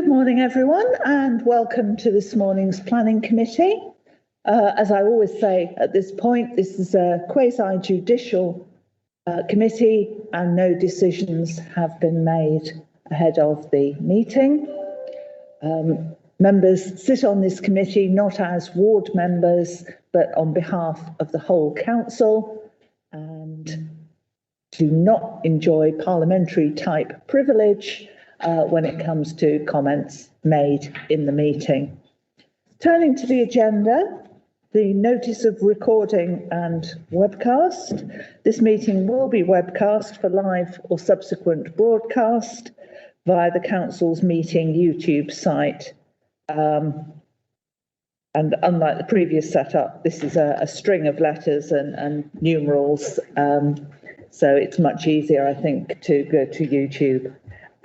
Good morning, everyone, and welcome to this morning's Planning Committee. As I always say at this point, this is a quasi-judicial committee and no decisions have been made ahead of the meeting. Members sit on this committee not as ward members, but on behalf of the whole council and do not enjoy parliamentary type privilege when it comes to comments made in the meeting. Turning to the agenda, the notice of recording and webcast. This meeting will be webcast for live or subsequent broadcast via the Council's meeting YouTube site. And unlike the previous setup, this is a string of letters and numerals. So it's much easier, I think, to go to YouTube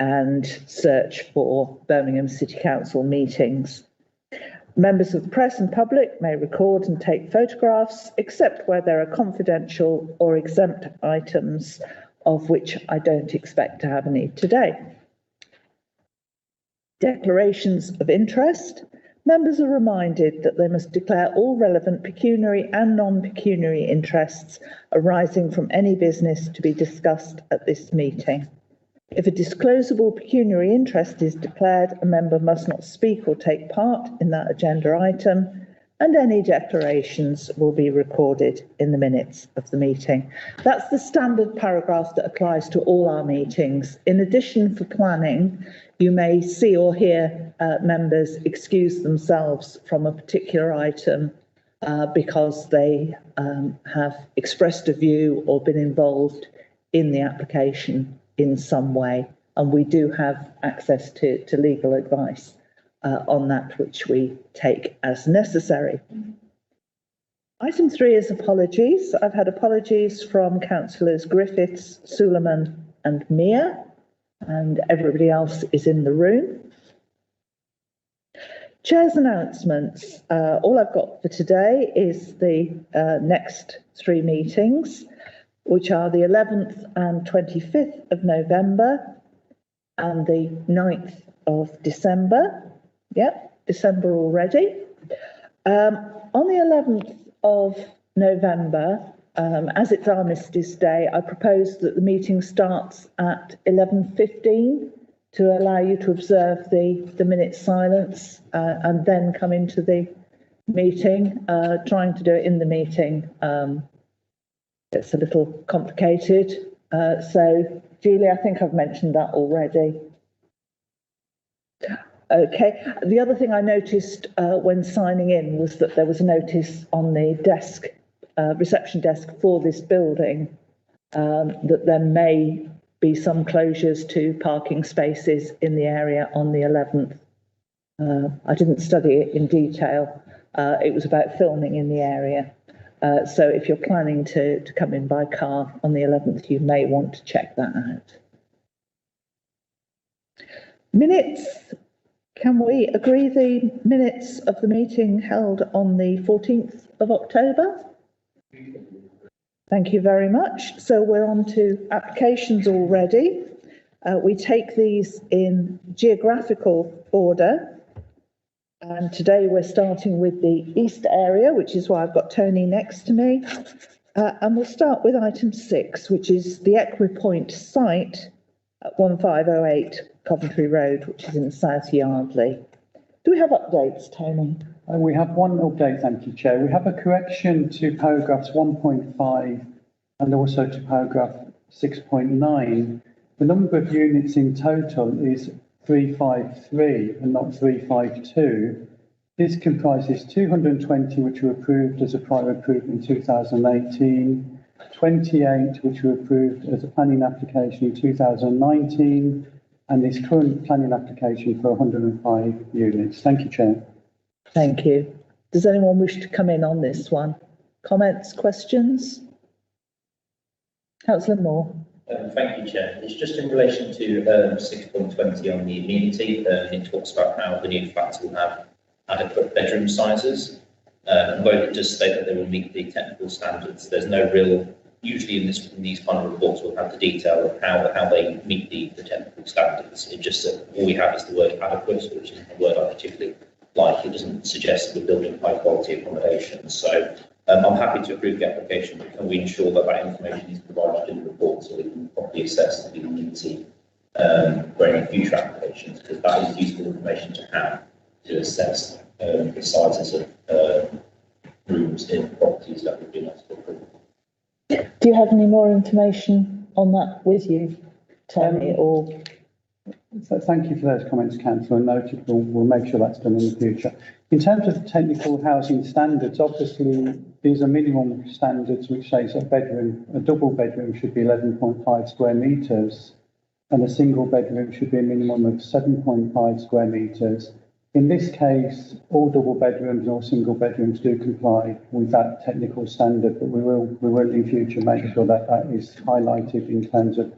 and search for Birmingham City Council meetings. Members of the press and public may record and take photographs, except where there are confidential or exempt items, of which I don't expect to have any today. Declarations of interest. Members are reminded that they must declare all relevant pecuniary and non-pecuniary interests arising from any business to be discussed at this meeting. If a disclosable pecuniary interest is declared, a member must not speak or take part in that agenda item, and any declarations will be recorded in the minutes of the meeting. That's the standard paragraph that applies to all our meetings. In addition, for planning, you may see or hear members excuse themselves from a particular item because they have expressed a view or been involved in the application in some way, and we do have access to legal advice on that, which we take as necessary. Item 3 is apologies. I've had apologies from Councillors Griffiths, Suleiman and Mia, and everybody else is in the room. Chair's announcements. All I've got for today is the next 3 meetings, which are the 11th and 25th of November and the 9th of December. Yep, December already. On the 11th of November, as it's Armistice Day, I propose that the meeting starts at 11:15 to allow you to observe the minute silence and then come into the meeting. Trying to do it in the meeting, it's a little complicated. So, Julie, I think I've mentioned that already. Okay. The other thing I noticed when signing in was that there was a notice on the desk, reception desk for this building, that there may be some closures to parking spaces in the area on the 11th. I didn't study it in detail. It was about filming in the area. So if you're planning to come in by car on the 11th, you may want to check that out. Minutes. Can we agree the minutes of the meeting held on the 14th of October? Thank you very much. So we're on to applications already. We take these in geographical order. And today we're starting with the East area, which is why I've got Tony next to me. And we'll start with item 6, which is the Equipoint site at 1508 Coventry Road, which is in South Yardley. Do we have updates, Tony? We have one update, thank you, Chair. We have a correction to paragraphs 1.5 and also to paragraph 6.9. The number of units in total is 353 and not 352. This comprises 220 which were approved as a prior approval in 2018, 28 which were approved as a planning application in 2019, and this current planning application for 105 units. Thank you, Chair. Thank you. Does anyone wish to come in on this one? Comments, questions? Councillor Moore. Thank you, Chair. It's just in relation to 6.20 on the amenity. It talks about how the new flats will have adequate bedroom sizes. And although it does state that they will meet the technical standards, there's no real usually in these kind of reports we'll have the detail of how they meet the technical standards. It just that all we have is the word adequate, which is a word I particularly like. It doesn't suggest that we're building high quality accommodations. So I'm happy to approve the application, but can we ensure that that information is provided in the report so we can properly assess the feasibility for any future applications, because that is useful information to have to assess the sizes of rooms in properties that would be nice to approve. Do you have any more information on that with you, Tony, or? So thank you for those comments, Councillor. Noted. We'll make sure that's done in the future. In terms of technical housing standards, obviously these are minimum standards which says a double bedroom should be 11.5 square metres and a single bedroom should be a minimum of 7.5 square metres. In this case, all double bedrooms or single bedrooms do comply with that technical standard, but we will in future make sure that that is highlighted in terms of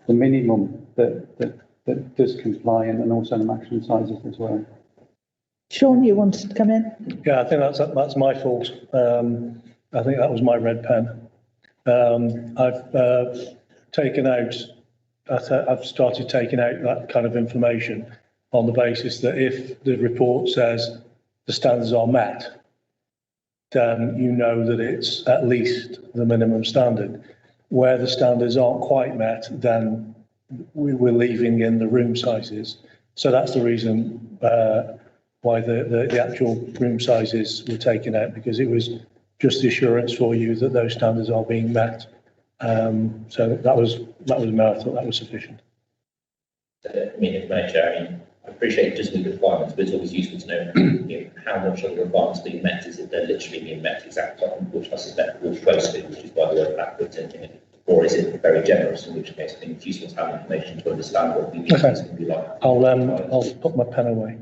the minimum that does comply and also the maximum sizes as well. Sean, you wanted to come in? Yeah, I think that's my fault. I think that was my red pen. I've taken out. I've started taking out that kind of information on the basis that if the report says the standards are met, then you know that it's at least the minimum standard. Where the standards aren't quite met, then we're leaving in the room sizes. So that's the reason why the actual room sizes were taken out, because it was just the assurance for you that those standards are being met. So that was me. I thought that was sufficient. I mean, I appreciate it does meet the requirements, but it's always useful to know, how much of the requirements being met. Is it they're literally being met exactly, which I suspect will closely, which is why the word adequate in it, or is it very generous, in which case I think it's useful to have information to understand what the business can be like. I'll put my pen away.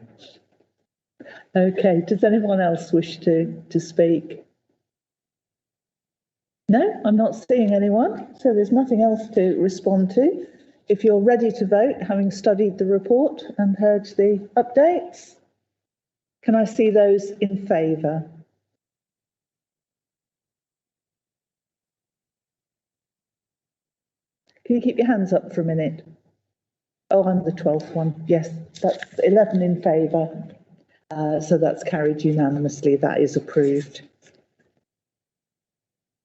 Okay, does anyone else wish to speak? No, I'm not seeing anyone, so there's nothing else to respond to. If you're ready to vote, having studied the report and heard the updates, can I see those in favour? Can you keep your hands up for a minute? Oh, I'm the 12th one. Yes, that's 11 in favour. So that's carried unanimously. That is approved.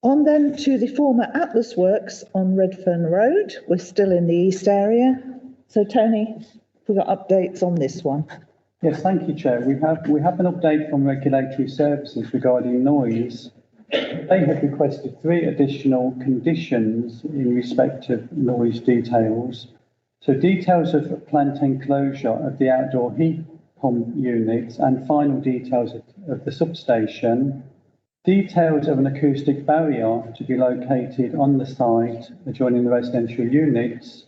On then to the former Atlas Works on Redfern Road. We're still in the east area. So Tony, we've got updates on this one. Yes, thank you, Chair. We have an update from Regulatory Services regarding noise. They have requested 3 additional conditions in respect of noise details. So details of plant enclosure of the outdoor heat pump units and final details of the substation. Details of an acoustic barrier to be located on the site adjoining the residential units,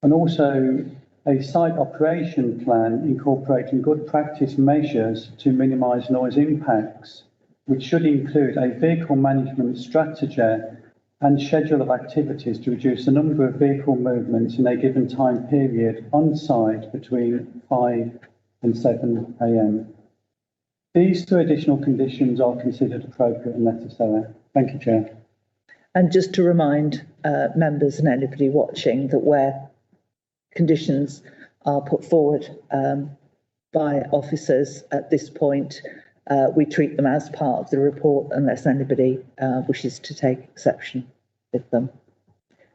and also a site operation plan incorporating good practice measures to minimise noise impacts, which should include a vehicle management strategy and schedule of activities to reduce the number of vehicle movements in a given time period on site between 5 and 7 a.m. These 2 additional conditions are considered appropriate and necessary. Thank you, Chair. And just to remind members and anybody watching that where conditions are put forward by officers at this point, we treat them as part of the report unless anybody wishes to take exception with them.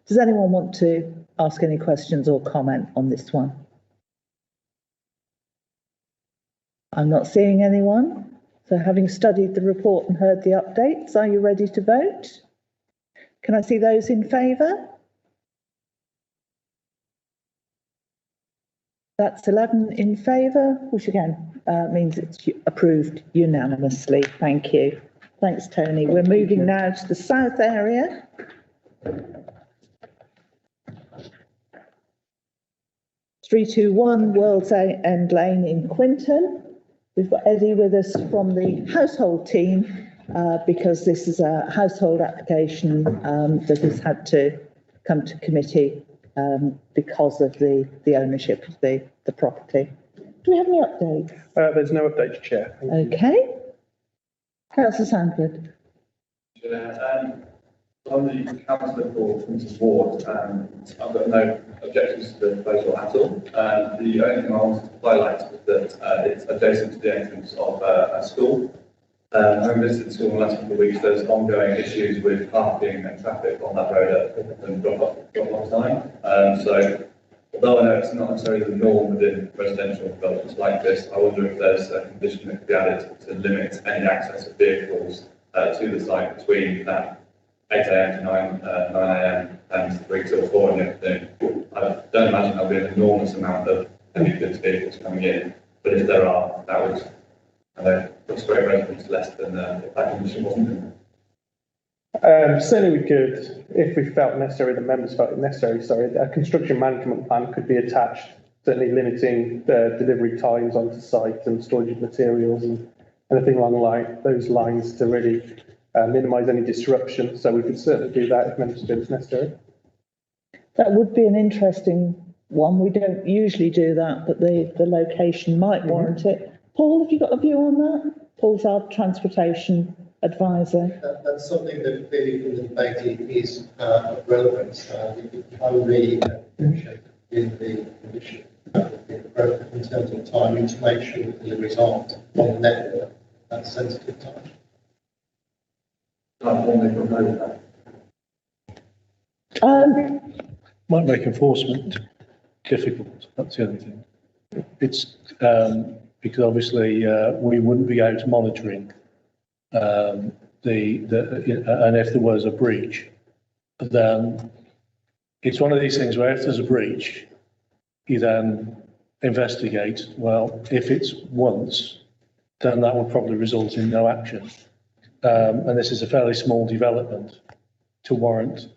Does anyone want to ask any questions or comment on this one? I'm not seeing anyone. So having studied the report and heard the updates, are you ready to vote? Can I see those in favour? That's 11 in favour, which again means it's approved unanimously. Thank you. Thanks, Tony. We're moving now to the south area. (321) World's End Lane in Quinton. We've got Eddie with us from the household team because this is a household application that has had to come to committee because of the ownership of the property. Do we have any updates? There's no updates, Chair. Okay. Councillor Sandford. The On the councillor for Councillor Ward, I've got no objections to the proposal at all. The only thing I wanted to highlight is that it's adjacent to the entrance of a school. Having visited the school in the last couple of weeks, there's ongoing issues with parking and traffic on that road at pickup and drop-off time. So, although I know it's not necessarily the norm within residential developments like this, I wonder if there's a condition that could be added to limit any access of vehicles to the site between that 8 a.m. to 9 a.m. and 3 till 4 in the afternoon. I don't imagine there'll be an enormous amount of heavy goods vehicles coming in, but if there are, that would frustrate residents less than if that condition wasn't in. Certainly we could, if we felt necessary, the members felt it necessary, sorry, a construction management plan could be attached, certainly limiting the delivery times onto site and storage of materials and anything along those lines to really minimise any disruption. So we could certainly do that if members feel it's necessary. That would be an interesting one. We don't usually do that, but the location might warrant it. Paul, have you got a view on that? Paul's our transportation advisor. That's something that clearly from the debate is of relevance. The only in the condition in terms of timing to make sure that deliveries aren't on the network at sensitive time. Might make enforcement difficult. That's the only thing. It's because obviously we wouldn't be out monitoring and if there was a breach, then it's one of these things where if there's a breach, you then investigate. Well, if it's once, then that would probably result in no action. And this is a fairly small development to warrant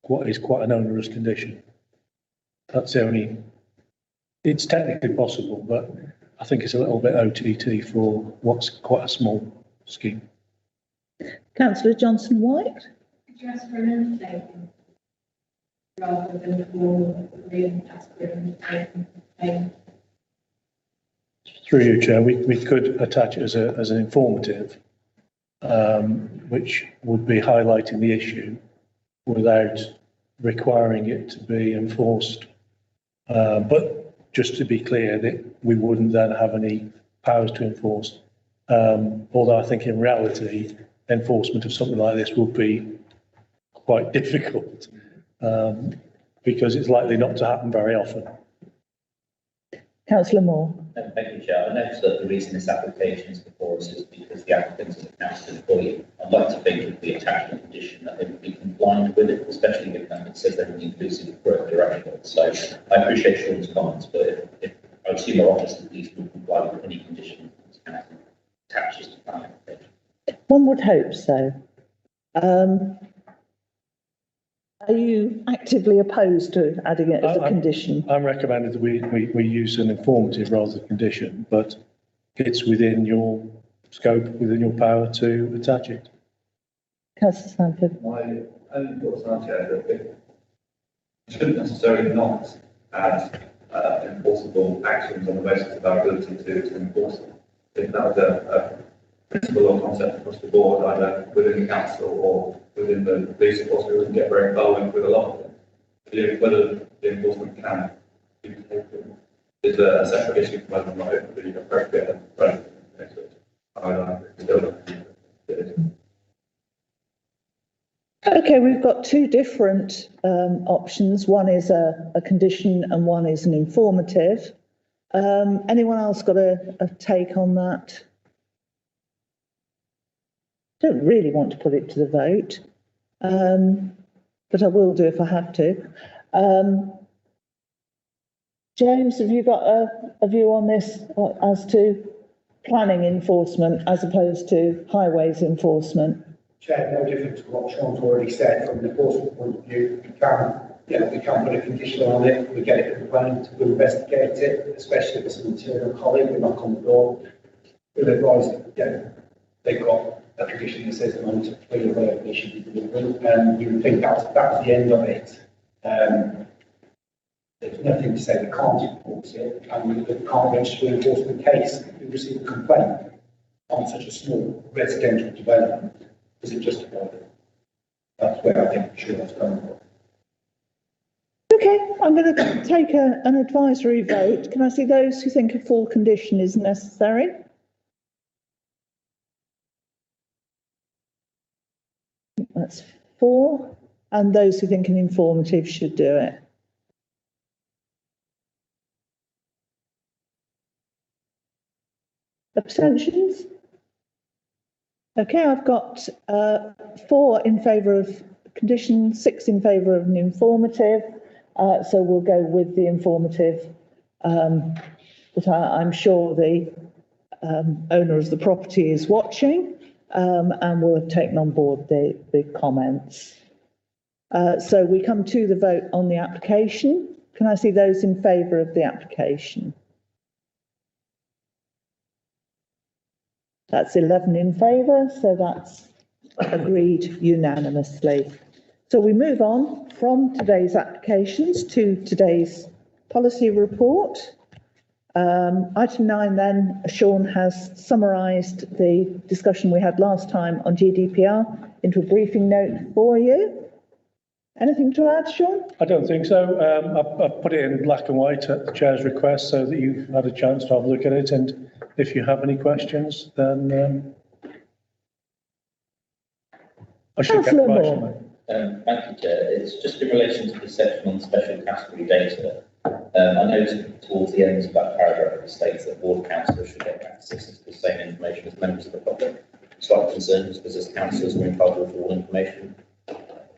what is quite an onerous condition. That's the only, it's technically possible, but I think it's a little bit OTT for what's quite a small scheme. Councillor Johnson White? Could you ask for an undertaking rather than for the aspirin? Through you, Chair, we could attach it as an informative, which would be highlighting the issue without requiring it to be enforced. But just to be clear, that we wouldn't then have any powers to enforce. Although I think in reality, enforcement of something like this would be quite difficult because it's likely not to happen very often. Councillor Moore. Thank you, Chair. I note that the reason this application is before us is because the applicant is a council employee. I'd like to think if we attach a condition that they would be compliant with it, especially given that it says they're an inclusive growth direction. So I appreciate Sean's comments, but if I assume our office at least will comply with any condition that council attaches to that application. One would hope so. Are you actively opposed to adding it as a condition? I'm recommending that we use an informative rather than condition, but it's within your scope, within your power to attach it. Councillor Sanford. My only thoughts are, Chair, that it shouldn't necessarily not add enforceable actions on the basis of our ability to enforce them. If that was a principle or concept across the board, either within the council or within the police force, we wouldn't get very far with a lot of them. But whether the enforcement can be taken is a separate issue from whether or not it would be appropriate and relevant. Okay, we've got two different options. One is a condition and one is an informative. Anyone else got a take on that? Don't really want to put it to the vote, but I will do if I have to. James, have you got a view on this as to planning enforcement as opposed to highways enforcement? Chair, no different to what Sean's already said. From an enforcement point of view, we can put a condition on it, we get it complained, we'll investigate it, especially if it's a material colleague, we knock on the door, we'll advise, they've got a condition that says they want to clear away they should be delivering, and you would think that's the end of it. There's nothing to say we can't enforce it, and we can't register an enforcement case if we receive a complaint on such a small residential development. Is it justified? That's where I think we should have come from. Okay, I'm going to take an advisory vote. Can I see those who think a full condition is necessary? That's 4. And those who think an informative should do it. Abstentions? Okay, I've got 4 in favour of condition, 6 in favour of an informative. So we'll go with the informative. But I'm sure the owner of the property is watching, and will have taken on board the comments. So we come to the vote on the application. Can I see those in favour of the application? That's 11 in favour, so that's agreed unanimously. So we move on from today's applications to today's policy report. Item 9 then, Sean has summarised the discussion we had last time on GDPR into a briefing note for you. Anything to add, Sean? I don't think so. I've put it in black and white at the chair's request so that you've had a chance to have a look at it. And if you have any questions, then I should get Councillor questions. Moore. Thank you, Chair. It's just in relation to the section on special category data. I noted towards the end of that paragraph it states that ward councillors should get access to the same information as members of the public. Slight concerns because as councillors we're entitled to all information.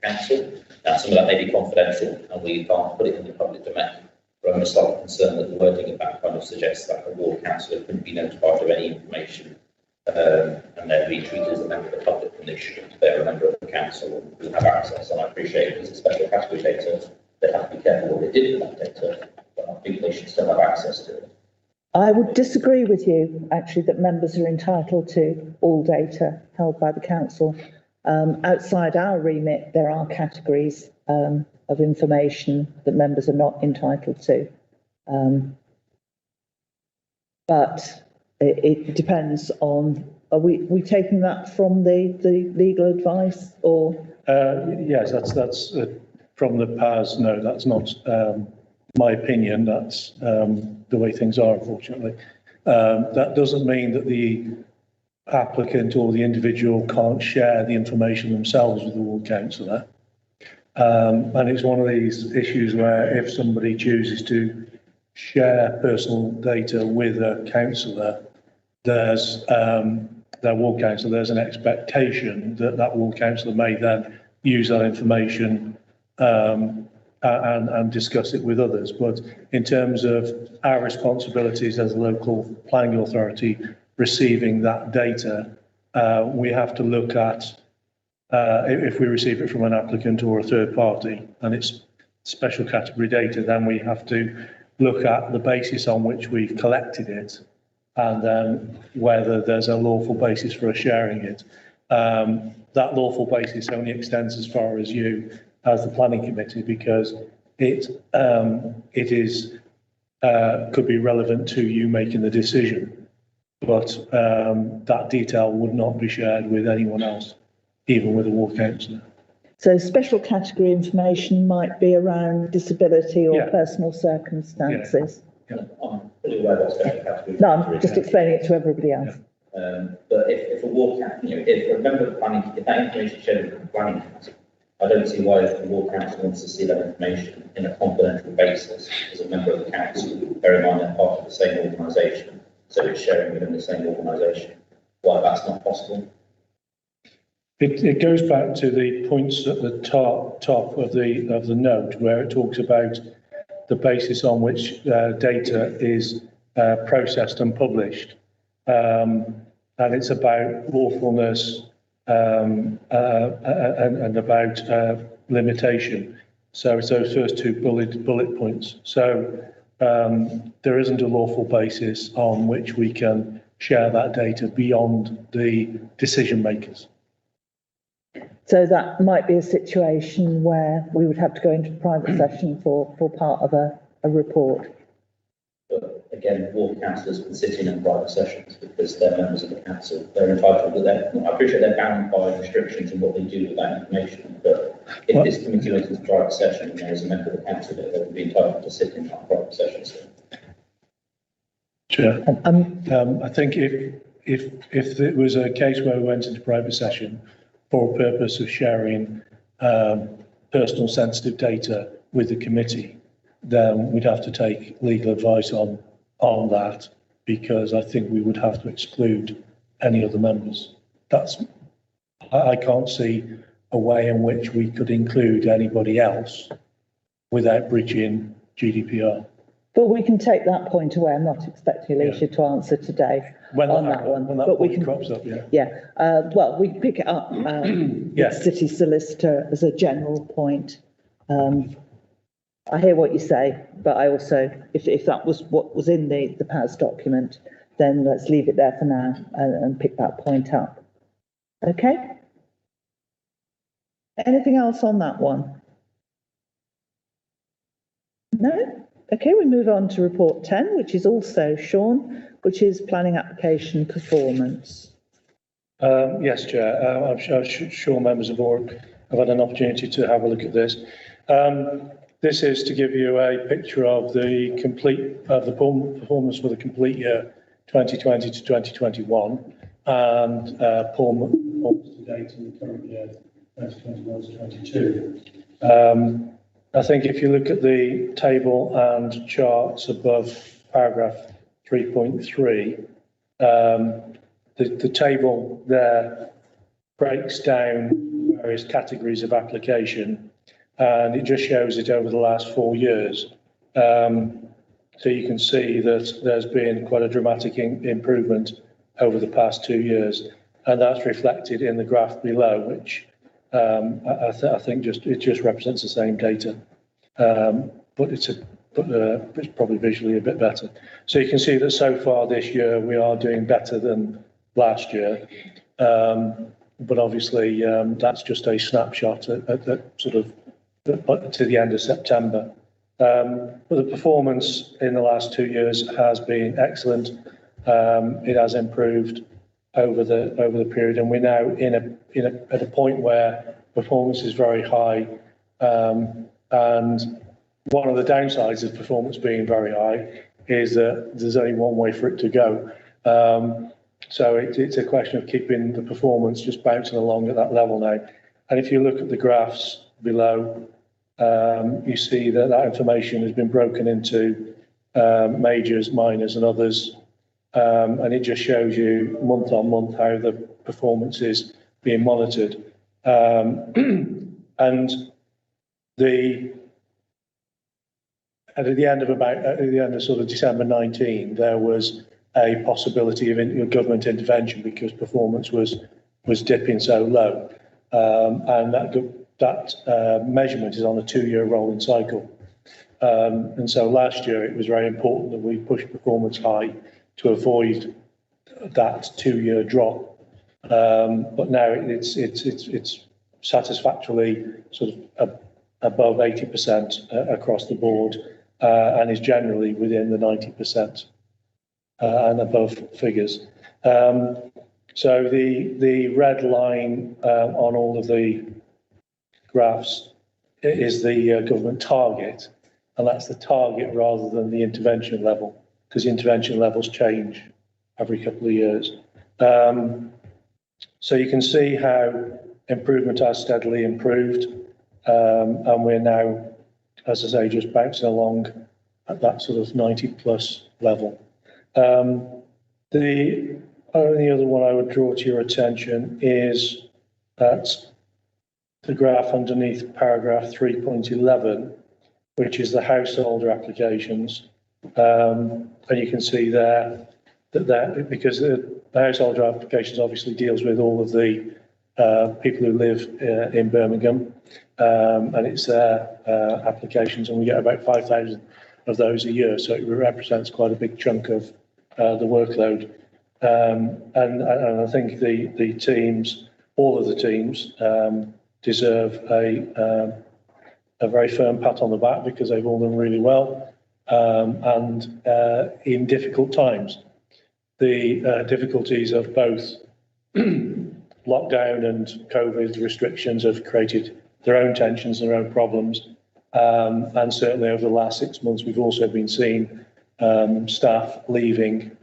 Council. Now, some of that may be confidential and we can't put it in the public domain. But I'm just slightly concerned that the wording of that kind of suggests that a ward councillor couldn't be notified of any information and they'd be treated as a member of the public when they shouldn't. They're a member of the council who have access, and I appreciate it as a special category data. They have to be careful what they did with that data, but I think they should still have access to it. I would disagree with you, actually, that members are entitled to all data held by the council. Outside our remit, there are categories of information that members are not entitled to. But it depends on, are we taking that from the legal advice or? Yes, that's from the powers. No, that's not my opinion. That's the way things are, unfortunately. That doesn't mean that the applicant or the individual can't share the information themselves with the ward councillor. And it's one of these issues where if somebody chooses to share personal data with a councillor, there's their ward councillor, there's an expectation that that ward councillor may then use that information and discuss it with others. But in terms of our responsibilities as a local planning authority receiving that data, we have to look at if we receive it from an applicant or a third party and it's special category data, then we have to look at the basis on which we've collected it and then whether there's a lawful basis for us sharing it. That lawful basis only extends as far as you as the planning committee, because it is could be relevant to you making the decision, but that detail would not be shared with anyone else, even with a ward councillor. So special category information might be around disability or Yeah. personal circumstances. Yeah. I'm fully aware that special category. No, I'm just explaining it to everybody else. But if a ward council, if a member of the planning, if that information is shared with the planning council, I don't see why the ward council wants to see that information in a confidential basis as a member of the council. Bear in mind they're part of the same organisation, so it's sharing within the same organisation. Why that's not possible? It goes back to the points at the top of the note where it talks about the basis on which data is processed and published, and it's about lawfulness and about limitation. So it's those first two bullet points. So there isn't a lawful basis on which we can share that data beyond the decision makers. So that might be a situation where we would have to go into private session for part of a report. But again, ward councillors can sit in private sessions because they're members of the council. They're entitled, but I appreciate they're bound by restrictions in what they do with that information. But if this committee went into private session and there is a member of the council, they would be entitled to sit in that private session. So. Chair, I think if it was a case where we went into private session for a purpose of sharing personal sensitive data with the committee, then we'd have to take legal advice on that, because I think we would have to exclude any other members. I can't see a way in which we could include anybody else without breaching GDPR. But we can take that point away. I'm not expecting Alicia to answer today on that one. When that but point we can, crops up, yeah. Yeah. Well, we can pick it up with City Solicitor as a general point. I hear what you say, but I also, if that was what was in the PAS document, then let's leave it there for now and pick that point up. Okay? Anything else on that one? No? Okay, we move on to report 10, which is also Sean, which is planning application performance. Yes, Chair. I'm sure members of the board have had an opportunity to have a look at this. This is to give you a picture of the performance for the complete year 2020 to 2021 and performance to date in the current year 2021 to 22. I think if you look at the table and charts above paragraph 3.3, the table there breaks down various categories of application, and it just shows it over the last 4 years. So you can see that there's been quite a dramatic improvement over the past 2 years, and that's reflected in the graph below, which I think it just represents the same data, but it's probably visually a bit better. So you can see that so far this year we are doing better than last year, but obviously that's just a snapshot at sort of to the end of September. But the performance in the last 2 years has been excellent. It has improved over the period, and we're now at a point where performance is very high. And one of the downsides of performance being very high is that there's only one way for it to go. So it's a question of keeping the performance just bouncing along at that level now. And if you look at the graphs below, you see that information has been broken into majors, minors and others. And it just shows you month on month how the performance is being monitored. And at the end of sort of December 19, there was a possibility of government intervention because performance was dipping so low, and that measurement is on a 2-year rolling cycle. And so last year it was very important that we pushed performance high to avoid that 2-year drop. But now it's satisfactorily sort of above 80% across the board, and is generally within the 90% and above figures. So the red line on all of the graphs is the government target, and that's the target rather than the intervention level, because the intervention levels change every couple of years. So you can see how improvement has steadily improved, and we're now, as I say, just bouncing along at that sort of 90+ level. The only other one I would draw to your attention is that the graph underneath paragraph 3.11, which is the householder applications. And you can see there that because the householder applications obviously deals with all of the people who live in Birmingham, and it's their applications, and we get about 5,000 of those a year, so it represents quite a big chunk of the workload. And I think the teams, all of the teams, deserve a very firm pat on the back because they've all done really well. and in difficult times. The difficulties of both lockdown and COVID restrictions have created their own tensions and their own problems. And certainly over the last 6 months, we've also been seeing staff leaving.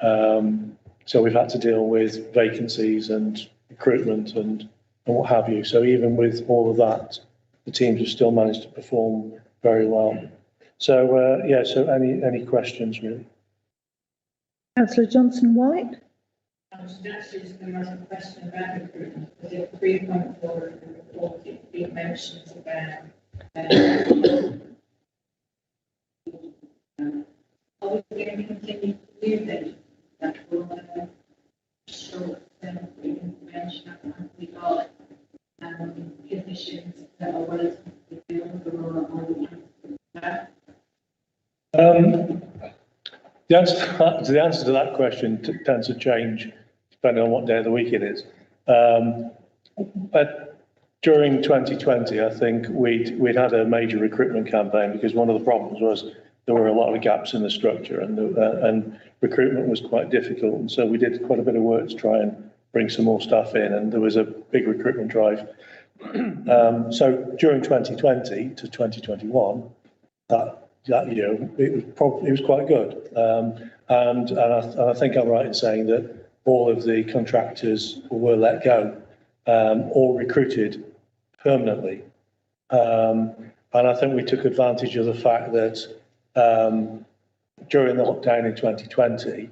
So we've had to deal with vacancies and recruitment and what have you. So even with all of that, the teams have still managed to perform very well. So, yeah, so any questions really? Councillor Johnson White. I was actually just going to ask a question about recruitment, because if 3.4 of the report, it mentions about are we going to continue to do this? That will short-term information as we got positions that are relatively available or The answer to that question tends to change depending on what day of the week it is. But during 2020, I think we'd had a major recruitment campaign because one of the problems was there were a lot of gaps in the structure and recruitment was quite difficult. And so we did quite a bit of work to try and bring some more staff in, and there was a big recruitment drive. So during 2020 to 2021, that year, it was quite good. And I think I'm right in saying that all of the contractors were let go or recruited permanently. And I think we took advantage of the fact that during the lockdown in 2020,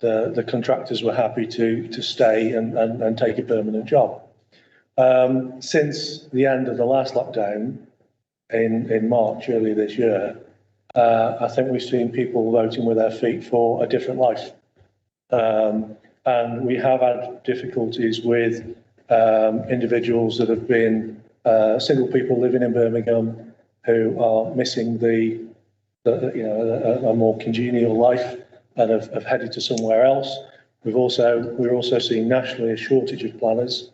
the contractors were happy to stay and take a permanent job. Since the end of the last lockdown in March earlier this year, I think we've seen people voting with their feet for a different life. And we have had difficulties with individuals that have been single people living in Birmingham who are missing a more congenial life and have headed to somewhere else. We're also seeing nationally a shortage of planners,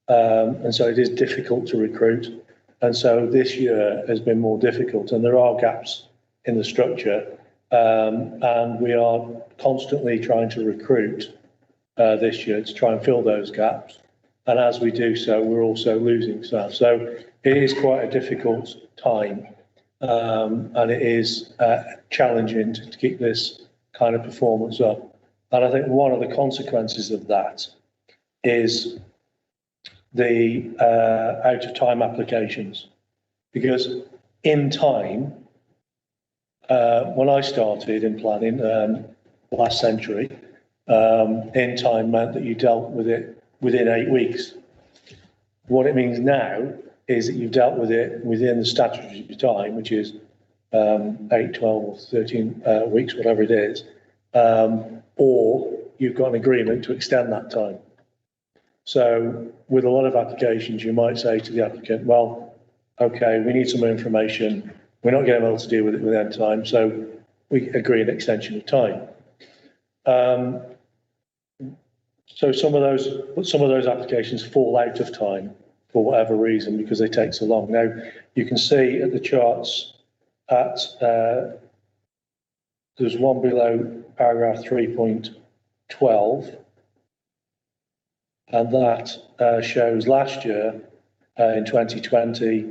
and so it is difficult to recruit. And so this year has been more difficult, and there are gaps in the structure, and we are constantly trying to recruit this year to try and fill those gaps. And as we do so, we're also losing staff. So it is quite a difficult time, and it is challenging to keep this kind of performance up. And I think one of the consequences of that is the out-of-time applications, because in time, when I started in planning last century, in time meant that you dealt with it within 8 weeks. What it means now is that you've dealt with it within the statutory time, which is 8, 12, or 13 weeks, whatever it is, or you've got an agreement to extend that time. So with a lot of applications, you might say to the applicant, well, okay, we need some more information. We're not going to be able to deal with it within time, so we agree an extension of time. So some of those applications fall out of time for whatever reason because they take so long. Now, you can see at the charts at there's one below paragraph 3.12, and that shows last year in 2020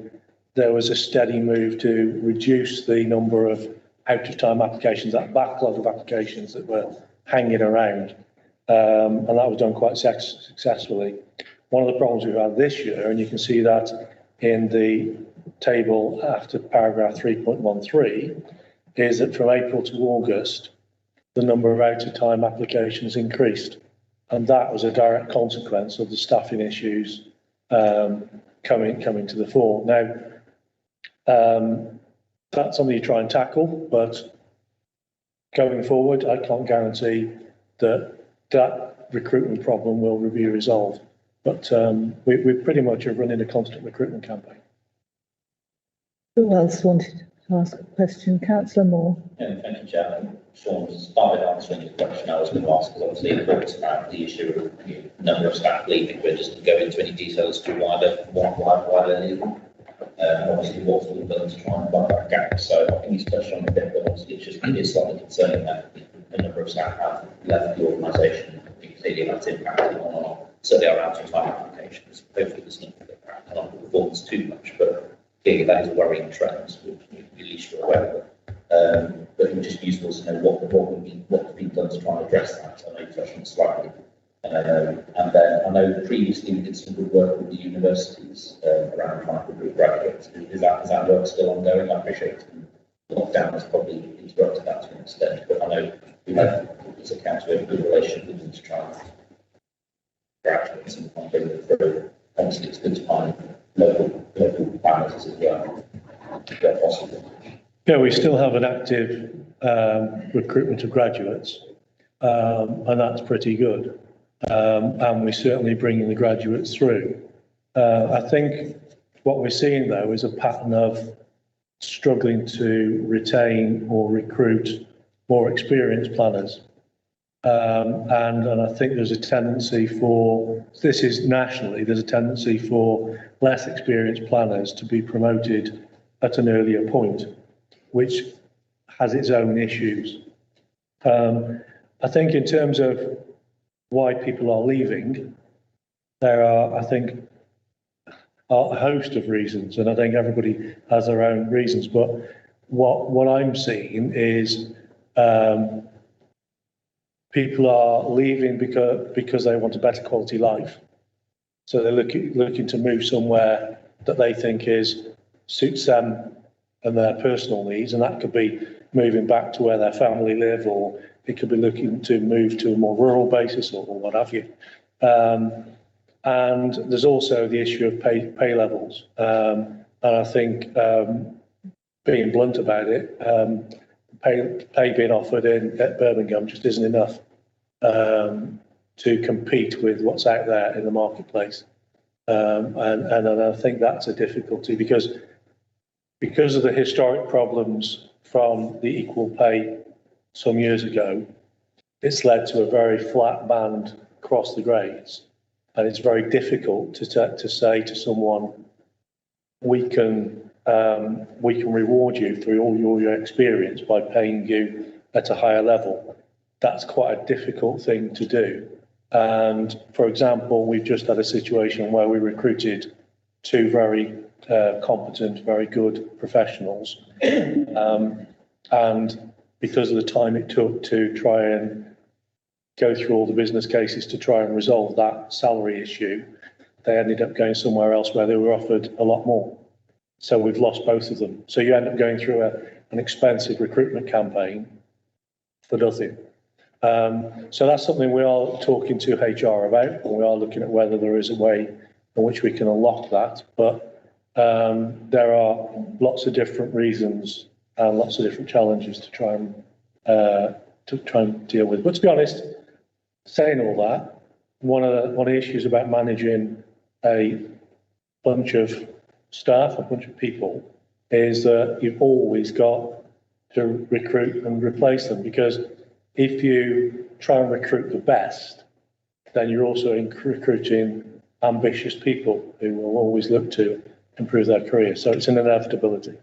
there was a steady move to reduce the number of out-of-time applications, that backlog of applications that were hanging around, and that was done quite successfully. One of the problems we've had this year, and you can see that in the table after paragraph 3.13, is that from April to August, the number of out-of-time applications increased. And that was a direct consequence of the staffing issues coming to the fore. Now, that's something you try and tackle, but going forward, I can't guarantee that recruitment problem will be resolved. But we pretty much are running a constant recruitment campaign. Who else wanted to ask a question? Councillor Moore. Yeah, thank you, Chairman. Sean started answering the question I was going to ask, because obviously it talks about the issue of the number of staff leaving, but just to go into any details as to why they're leaving. and obviously what's been done to try and plug that gap. So I think he's touched on it a bit, but obviously it is slightly concerning that a number of staff have left the organisation. Clearly that's impacted on certainly our out-of-time applications. Hopefully there's not impact on the performance too much, but clearly that is a worrying trend, which at least you're aware of. But it would just be useful to know what's been done to try and address that. I know you touched on it slightly. And then I know previously we did some good work with the universities around trying to recruit graduates. Is that work still ongoing? I appreciate lockdown has probably interrupted that to an extent, but I know we have, as a council, we have a good relationship with them to try and graduates and bring them through. Obviously, it's good to find local planners as well, where possible. Yeah, we still have an active recruitment of graduates, and that's pretty good. And we're certainly bringing the graduates through. I think what we're seeing, though, is a pattern of struggling to retain or recruit more experienced planners. And I think there's a tendency for, this is nationally, there's a tendency for less experienced planners to be promoted at an earlier point, which has its own issues. I think in terms of why people are leaving, there are, I think, a host of reasons, and I think everybody has their own reasons, but what I'm seeing is people are leaving because they want a better quality life. So they're looking to move somewhere that they think suits them and their personal needs, and that could be moving back to where their family live, or it could be looking to move to a more rural basis, or what have you. And there's also the issue of pay levels. And I think, being blunt about it, pay being offered at Birmingham just isn't enough to compete with what's out there in the marketplace. And I think that's a difficulty because of the historic problems from the equal pay some years ago. It's led to a very flat band across the grades, and it's very difficult to say to someone, we can reward you through all your experience by paying you at a higher level. That's quite a difficult thing to do. And for example, we've just had a situation where we recruited two very competent, very good professionals, and because of the time it took to try and go through all the business cases to try and resolve that salary issue, they ended up going somewhere else where they were offered a lot more. So we've lost both of them. So you end up going through an expensive recruitment campaign for nothing. So that's something we are talking to HR about, and we are looking at whether there is a way in which we can unlock that. But there are lots of different reasons and lots of different challenges to try and deal with. But to be honest, saying all that, one of the issues about managing a bunch of staff, a bunch of people, is that you've always got to recruit and replace them, because if you try and recruit the best, then you're also recruiting ambitious people who will always look to improve their career. So it's an inevitability.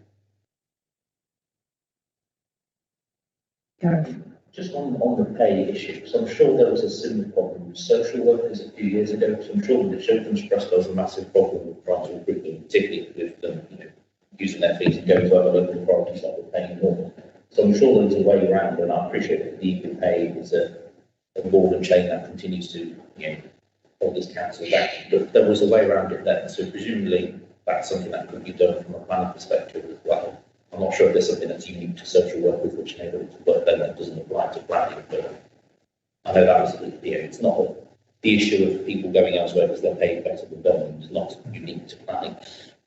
Just on the pay issue, so I'm sure there was a similar problem with social workers a few years ago. So I'm sure the Children's Trust has a massive problem with trying to recruit them, particularly with them, using their fees and going to other local authorities that were paying more. So I'm sure there's a way around, and I appreciate that the equal pay is a ball and chain that continues to, hold this council back. But there was a way around it then. So presumably that's something that could be done from a planning perspective as well. I'm not sure if there's something that's unique to social work with which neighbourhoods, but then that doesn't apply to planning. But I know that was, it's not the issue of people going elsewhere because they're paid better than Birmingham. It's not unique to planning.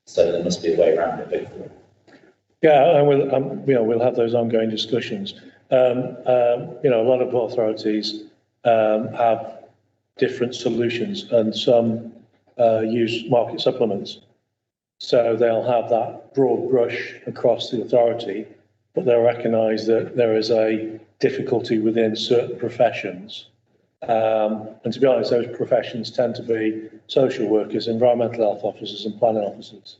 So there must be a way around it, hopefully. Yeah, and we'll have those ongoing discussions. A lot of authorities have different solutions, and some use market supplements. So they'll have that broad brush across the authority, but they'll recognise that there is a difficulty within certain professions. And to be honest, those professions tend to be social workers, environmental health officers and planning officers.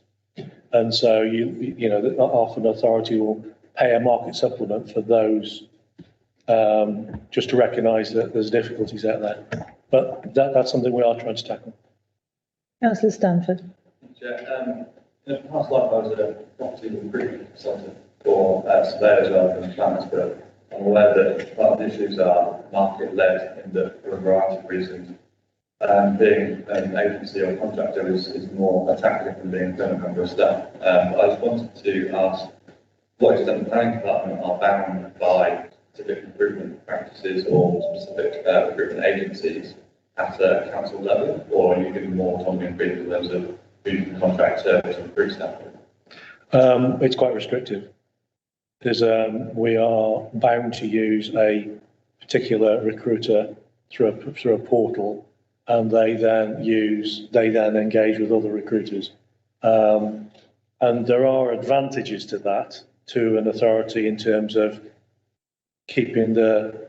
And so often authority will pay a market supplement for those, just to recognise that there's difficulties out there. But that's something we are trying to tackle. Councillor Stanford. In the past life, I was a property recruitment consultant for surveyors rather than planners, but I'm aware that part of the issues are market-led in that for a variety of reasons. Being an agency or contractor is more attractive than being a permanent member of staff. I just wanted to ask, what extent the planning department are bound by specific recruitment practices or specific recruitment agencies at a council level, or are you given more autonomy and freedom in terms of who you can contract to recruit staff? It's quite restrictive. We are bound to use a particular recruiter through a portal, and they then engage with other recruiters. And there are advantages to that to an authority in terms of keeping the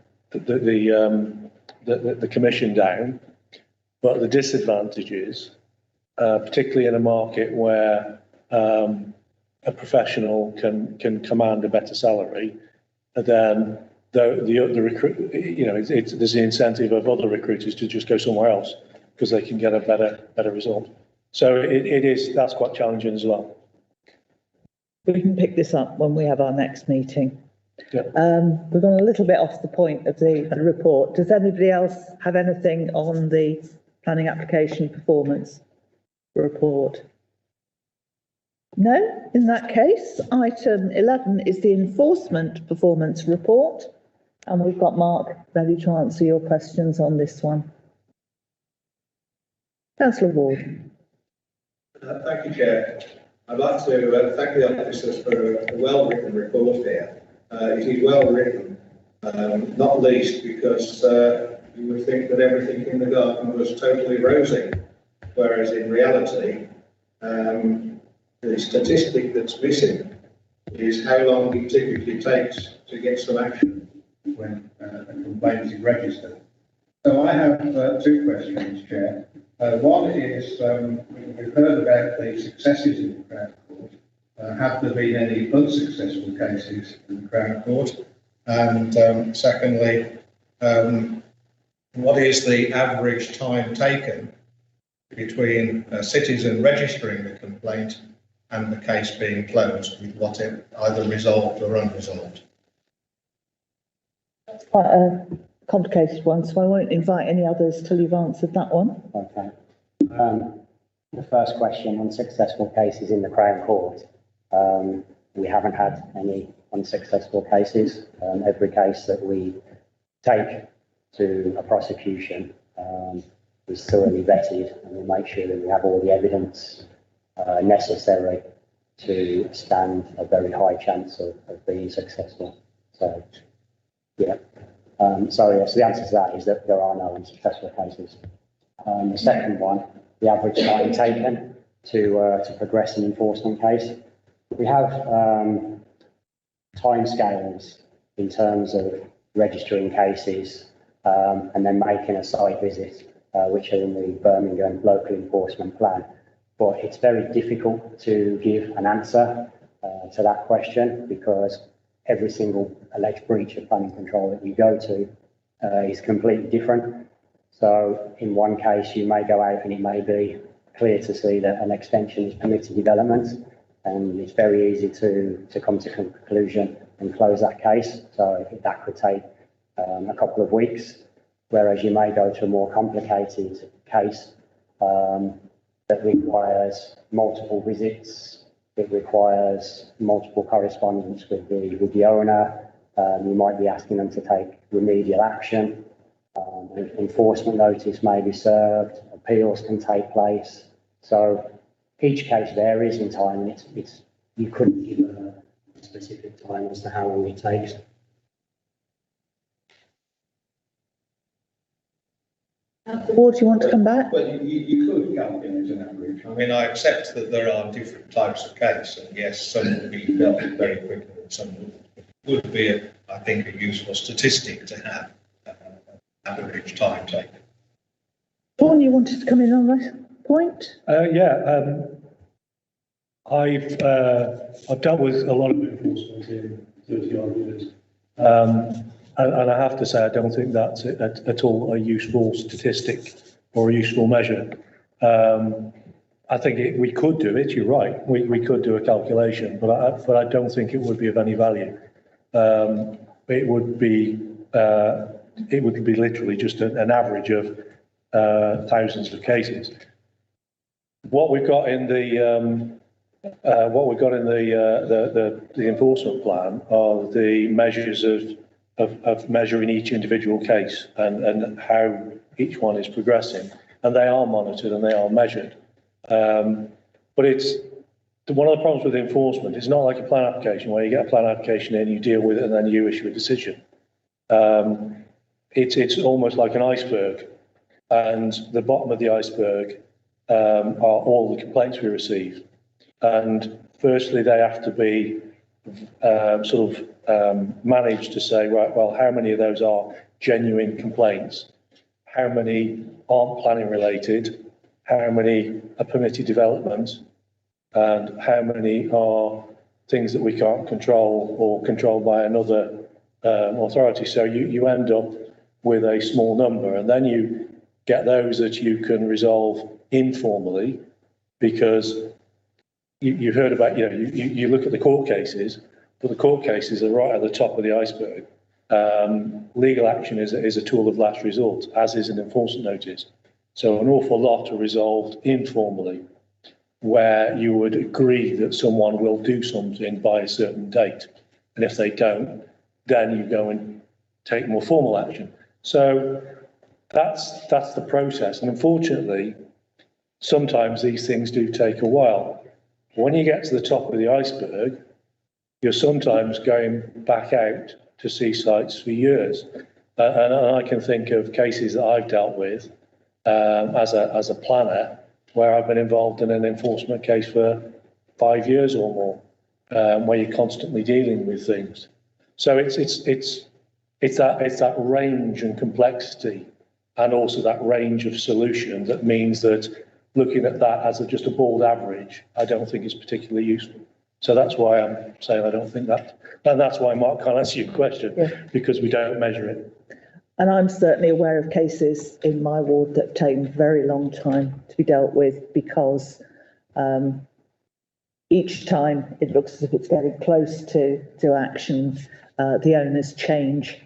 commission down, but the disadvantages, particularly in a market where a professional can command a better salary, then there's the incentive of other recruiters to just go somewhere else because they can get a better result. So that's quite challenging as well. We can pick this up when we have our next meeting. Yeah. We've gone a little bit off the point of the report. Does anybody else have anything on the planning application performance report? No? In that case, item 11 is the enforcement performance report, and we've got Mark ready to answer your questions on this one. Councillor Ward. Thank you, Chair. I'd like to thank the officers for a well-written report here. It is well written, not least because you would think that everything in the garden was totally rosy, whereas in reality, the statistic that's missing is how long it typically takes to get some action when a complaint is registered. So I have two questions, Chair. One is, we've heard about the successes in the Crown Court. Have there been any unsuccessful cases in the Crown Court? And secondly, what is the average time taken between a citizen registering the complaint and the case being closed, with whatever, either resolved or unresolved? That's quite a complicated one, so I won't invite any others till you've answered that one. Okay. The first question, unsuccessful cases in the Crown Court. We haven't had any unsuccessful cases. Every case that we take to a prosecution is thoroughly vetted, and we make sure that we have all the evidence necessary to stand a very high chance of being successful. So, yeah. So the answer to that is that there are no unsuccessful cases. The second one, the average time taken to progress an enforcement case. We have timescales in terms of registering cases and then making a site visit, which are in the Birmingham Local Enforcement Plan. But it's very difficult to give an answer to that question because every single alleged breach of planning control that you go to is completely different. So in one case, you may go out and it may be clear to see that an extension is permitted development, and it's very easy to come to conclusion and close that case. So that could take a couple of weeks, whereas you may go to a more complicated case that requires multiple visits. It requires multiple correspondence with the owner. You might be asking them to take remedial action. Enforcement notice may be served. Appeals can take place. So each case varies in time, and it's you couldn't give a specific time as to how long it takes. Ward, do you want to come back? Well, you could calculate an average. I mean, I accept that there are different types of case, and yes, some will be dealt with very quickly, and some would be, I think, a useful statistic to have average time taken. Dawn, you wanted to come in on that point? I've dealt with a lot of enforcement in 30 odd years. And I have to say, I don't think that's at all a useful statistic or a useful measure. I think we could do it. You're right. We could do a calculation, but I don't think it would be of any value. It would be literally just an average of thousands of cases. What we've got in the enforcement plan are the measures of measuring each individual case and how each one is progressing, and they are monitored and they are measured. But it's one of the problems with enforcement. It's not like a plan application where you get a plan application in, you deal with it, and then you issue a decision. It's almost like an iceberg, and the bottom of the iceberg are all the complaints we receive. And firstly, they have to be managed to say, right, well, how many of those are genuine complaints? How many aren't planning related? How many are permitted development? And how many are things that we can't control or controlled by another authority? So you end up with a small number, and then you get those that you can resolve informally, because you've heard about, you look at the court cases, but the court cases are right at the top of the iceberg. Legal action is a tool of last resort, as is an enforcement notice. So an awful lot are resolved informally, where you would agree that someone will do something by a certain date. And if they don't, then you go and take more formal action. So that's the process. And unfortunately, sometimes these things do take a while. When you get to the top of the iceberg, you're sometimes going back out to see sites for years. And I can think of cases that I've dealt with as a planner, where I've been involved in an enforcement case for 5 years or more, where you're constantly dealing with things. So it's that range and complexity, and also that range of solution, that means that looking at that as just a bald average, I don't think is particularly useful. So that's why I'm saying I don't think that, and that's why Mark can't answer your question, because we don't measure it. And I'm certainly aware of cases in my ward that have taken a very long time to be dealt with, because each time it looks as if it's getting close to action, the owners change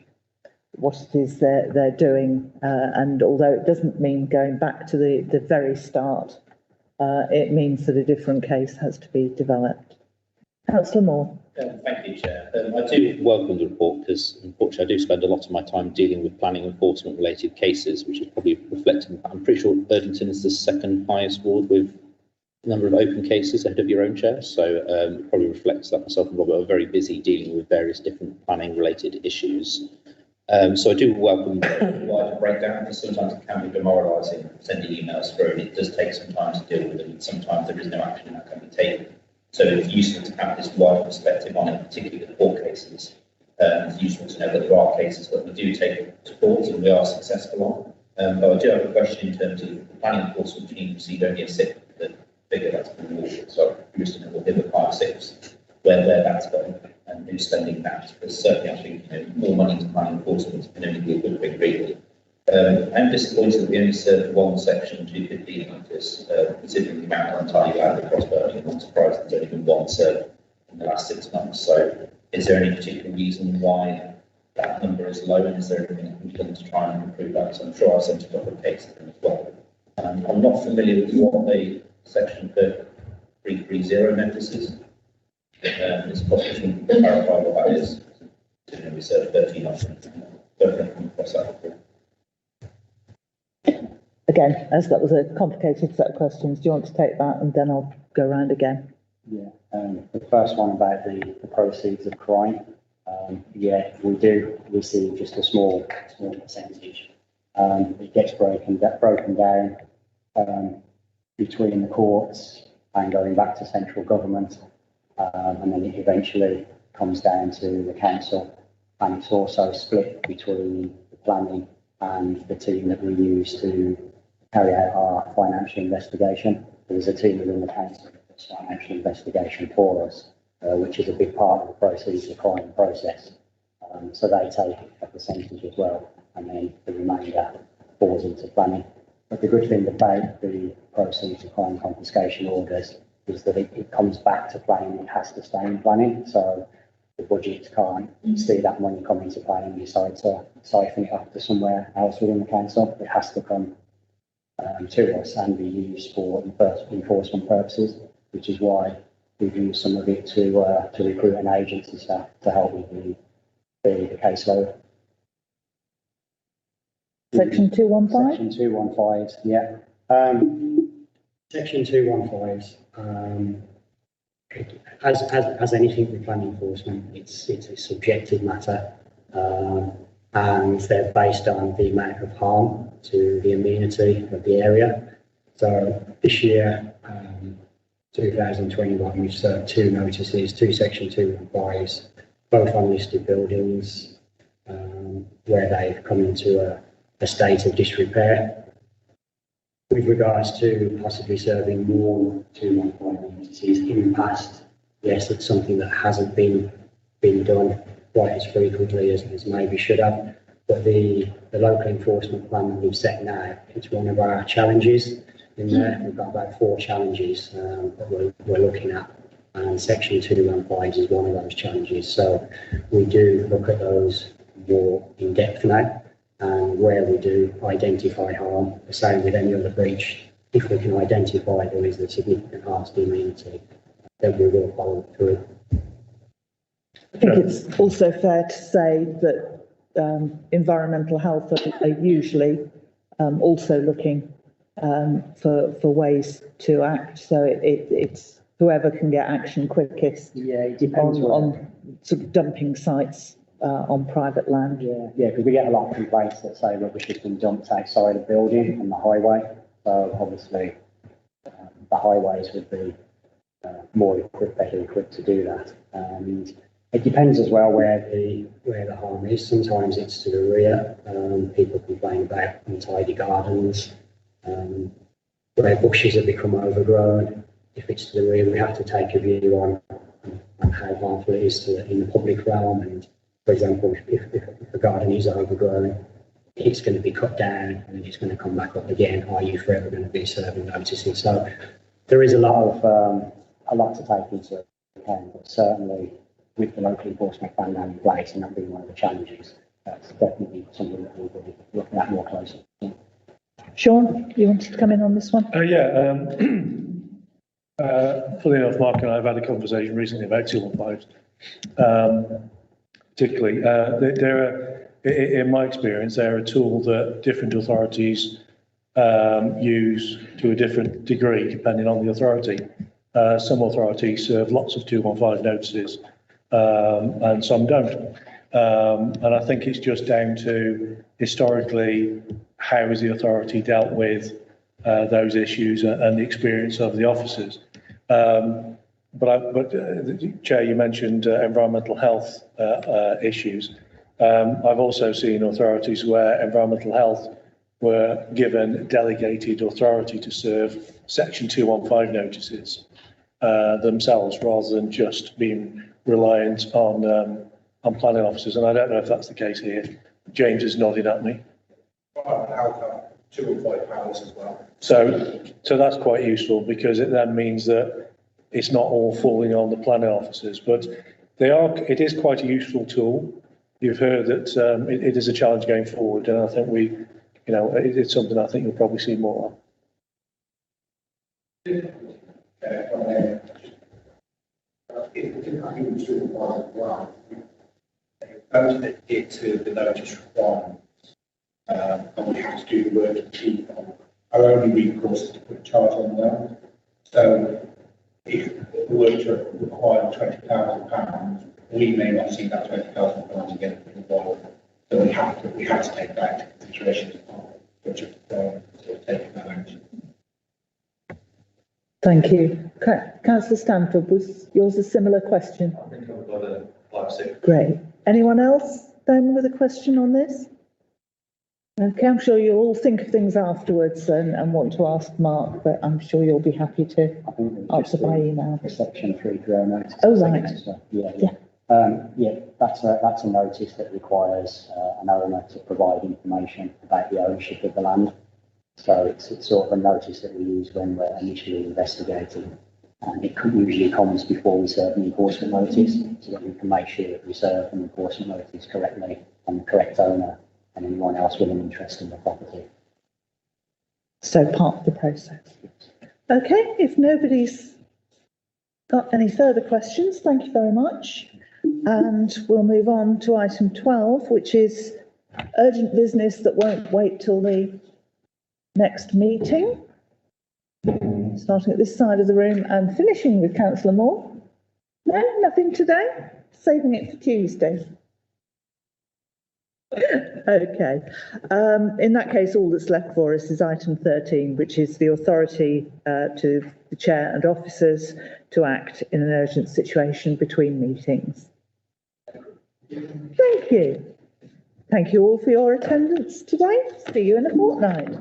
what it is they're doing. And although it doesn't mean going back to the very start, it means that a different case has to be developed. Councillor Moore. Thank you, Chair. I do welcome the report, because unfortunately I do spend a lot of my time dealing with planning enforcement related cases, which is probably reflecting. I'm pretty sure Lyttleton is the second highest ward with a number of open cases ahead of your own, Chair. So it probably reflects that myself and Robert are very busy dealing with various different planning related issues. So I do welcome the wider breakdown, because sometimes it can be demoralising sending emails through, and it does take some time to deal with them, and sometimes there is no action that can be taken. So it's useful to have this wider perspective on it, particularly the court cases. It's useful to know that there are cases that we do take to court and we are successful on. But I do have a question in terms of the planning enforcement team received only a sixth of the figure that's been awarded. So I'm curious to know what the other 5/6, where that's going and who's spending that. Because certainly I think more money to planning enforcement can only be a good thing, really. I'm disappointed that we only served one section 215 notice, considering the amount of untidy land across Birmingham. I'm surprised there's only been one served in the last 6 months. So is there any particular reason why that number is low, and is there anything we've done to try and improve that? So I'm sure I've sent a couple of cases in as well. I'm not familiar with what the section 330 notice is. It's possible to clarify what that is. We served 13 options. Don't think we cross that before. Again, as that was a complicated set of questions, do you want to take that, and then I'll go around again? Yeah, the first one about the proceeds of crime. Yeah, we do receive just a small percentage. It gets broken down between the courts and going back to central government, and then it eventually comes down to the council, and it's also split between the planning and the team that we use to carry out our financial investigation. There's a team within the council that financial investigation for us, which is a big part of the proceeds of crime process. So they take a percentage as well, and then the remainder falls into planning. But the good thing about the proceeds of crime confiscation orders is that it comes back to planning. It has to stay in planning. So the budget can't see that money come into planning and decide to siphon it off to somewhere else within the council. It has to come to us and be used for enforcement purposes, which is why we've used some of it to recruit an agency staff to help with the caseload. Section 215? Section 215s, yeah. Section 215s, as anything with planning enforcement, it's a subjective matter, and they're based on the amount of harm to the amenity of the area. So this year, 2021, we've served 2 notices, 2 Section 215s, both on listed buildings, where they've come into a state of disrepair. With regards to possibly serving more 215 notices in the past, yes, it's something that hasn't been done quite as frequently as maybe should have. But the local enforcement plan that we've set now, it's one of our challenges in there. We've got about 4 challenges that we're looking at, and Section 215 is one of those challenges. So we do look at those more in depth now, and where we do identify harm, the same with any other breach, if we can identify there is a significant harm to the amenity, then we will follow through. I think it's also fair to say that environmental health are usually also looking for ways to act. So it's whoever can get action quickest. Yeah, it depends on sort of dumping sites on private land. Yeah, because we get a lot of complaints that say rubbish has been dumped outside a building on the highway. So obviously, the highways would be better equipped to do that. And it depends as well where the harm is. Sometimes it's to the rear. People complain about untidy gardens, where bushes have become overgrown. If it's to the rear, we have to take a view on how harmful it is in the public realm. And for example, if a garden is overgrown, it's going to be cut down and it's going to come back up again. Are you forever going to be serving notices? So there is a lot to take into account, but certainly with the local enforcement plan now in place and that being one of the challenges, that's definitely something that we'll be looking at more closely. Sean, you wanted to come in on this one? Funny enough, Mark and I have had a conversation recently about 215s. Particularly, in my experience, they're a tool that different authorities use to a different degree, depending on the authority. Some authorities serve lots of 215 notices, and some don't. And I think it's just down to, historically, how has the authority dealt with those issues and the experience of the officers. But Chair, you mentioned environmental health issues. I've also seen authorities where environmental health were given delegated authority to serve Section 215 notices themselves, rather than just being reliant on planning officers. And I don't know if that's the case here. James is nodding at me. £205 as well. So that's quite useful, because it then means that it's not all falling on the planning officers, but it is quite a useful tool. You've heard that it is a challenge going forward, and I think it's something I think you'll probably see more of. It to the notice requirements, and we have to do the work to keep on. Our only recourse is to put a charge on them. So if the work to require £20,000, we may not see that £20,000 again involved. So we have to take that into consideration as part of taking that action. Thank you. Councillor Stanford, was yours a similar question? I think I've got a 5-6. Great. Anyone else then with a question on this? Okay, I'm sure you'll all think of things afterwards and want to ask Mark, but I'm sure you'll be happy to I think it was answer just by email. the section 3 notice. Oh, right. Yeah, that's a notice that requires an owner to provide information about the ownership of the land. So it's sort of a notice that we use when we're initially investigating. And it usually comes before we serve an enforcement notice, so that we can make sure that we serve an enforcement notice correctly on the correct owner and anyone else with an interest in the property. So part of the process. Okay, if nobody's got any further questions, thank you very much. And we'll move on to item 12, which is urgent business that won't wait till the next meeting. Starting at this side of the room and finishing with Councillor Moore. No, nothing today? Saving it for Tuesday. Okay. In that case, all that's left for us is item 13, which is the authority to the chair and officers to act in an urgent situation between meetings. Thank you. Thank you all for your attendance today. See you in a fortnight.